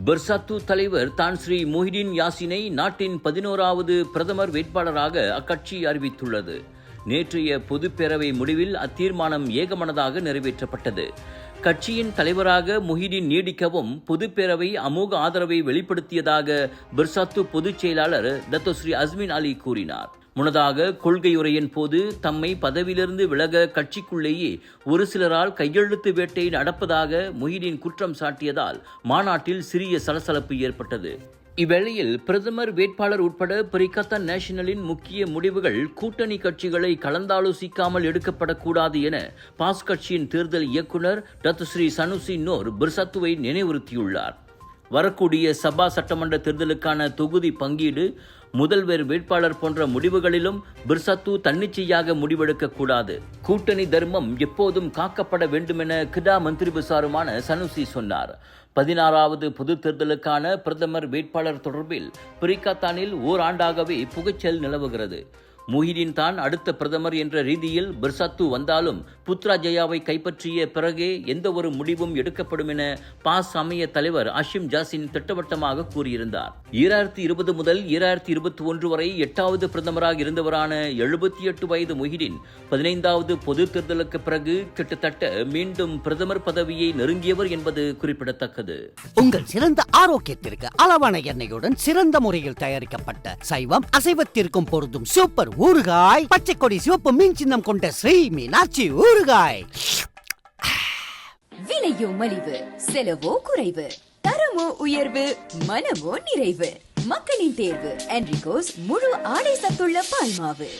Bersatu தலைவர் தான் ஸ்ரீ முஹிடின் யாசினை நாட்டின் 11வது பிரதமர் வேட்பாளராக அக்கட்சி அறிவித்துள்ளது. நேற்றைய பொதுப்பேரவை முடிவில் அத்தீர்மானம் ஏகமனதாக நிறைவேற்றப்பட்டது. கட்சியின் தலைவராக முஹிடின் நீடிக்கவும் பொதுப்பேரவை அமோக ஆதரவை வெளிப்படுத்தியதாக பெர்சாத்து பொதுச் செயலாளர் டத்தோஸ்ரீ அஸ்மின் அலி கூறினார். முன்னதாக கொள்கையுரையின் போது தம்மை பதவியிலிருந்து விலக கட்சிக்குள்ளேயே ஒரு சிலரால் கையெழுத்து வேட்டை நடப்பதாக முஹிடின் குற்றம் சாட்டியதால் மாநாட்டில் சிறிய சலசலப்பு ஏற்பட்டது. இவ்வேளையில் பிரதமர் வேட்பாளர் உட்பட பரிகத்தன் நேஷனலின் முக்கிய முடிவுகள் கூட்டணி கட்சிகளை கலந்தாலோசிக்காமல் எடுக்கப்படக்கூடாது என பாஸ் கட்சியின் தேர்தல் இயக்குநர் டத்துஸ்ரீ சனுசி நோர் பெர்சாத்துவை நினைவுறுத்தியுள்ளார். வரக்கூடிய சபா சட்டமன்ற தேர்தலுக்கான தொகுதி பங்கீடு, முதல்வர் வேட்பாளர் போன்ற முடிவுகளிலும் பெர்சாத்து தன்னிச்சையாக முடிவெடுக்கக்கூடாது. கூட்டணி தர்மம் எப்போதும் காக்கப்பட வேண்டுமென கிடா மந்திரி பிசாருமான சனுசி சொன்னார். 16வது பொது தேர்தலுக்கான பிரதமர் வேட்பாளர் தொடர்பில் பரிகத்தானில் ஓராண்டாகவே புகைச்சல் நிலவுகிறது. முஹிடின் தான் அடுத்த பிரதமர் என்ற ரீதியில் பெர்சாத்து வந்தாலும் புத்ராஜயாவை கைப்பற்றிய பிறகே எந்த ஒரு முடிவும் எடுக்கப்படும் என பாஸ் அமைய தலைவர் அஷிம் ஜாசின் திட்டவட்டமாக கூறியிருந்தார். 2020 முதல் 2021 வரை 8வது பிரதமராக இருந்தவரான 78 வயது முஹிடின் 15வது பொது தேர்தலுக்கு பிறகு கிட்டத்தட்ட மீண்டும் பிரதமர் பதவியை நெருங்கியவர் என்பது குறிப்பிடத்தக்கது. உங்கள் சிறந்த ஆரோக்கியத்திற்கு அளவான எண்ணெயுடன் சிறந்த முறையில் தயாரிக்கப்பட்ட சைவம் அசைவத்திற்கும் பொருந்தும் சூப்பர் ஊறுகாய், பச்சை கொடி சிவப்பு மீன் சின்னம் கொண்ட ஸ்ரீ மீனாட்சி ஊறுகாய். விலையோ மலிவு, செலவோ குறைவு, தரமோ உயர்வு, மனமோ நிறைவு. மக்களின் தேர்வு என்ரிகோஸ் முழு ஆடை சத்துள்ள பால்மாவு.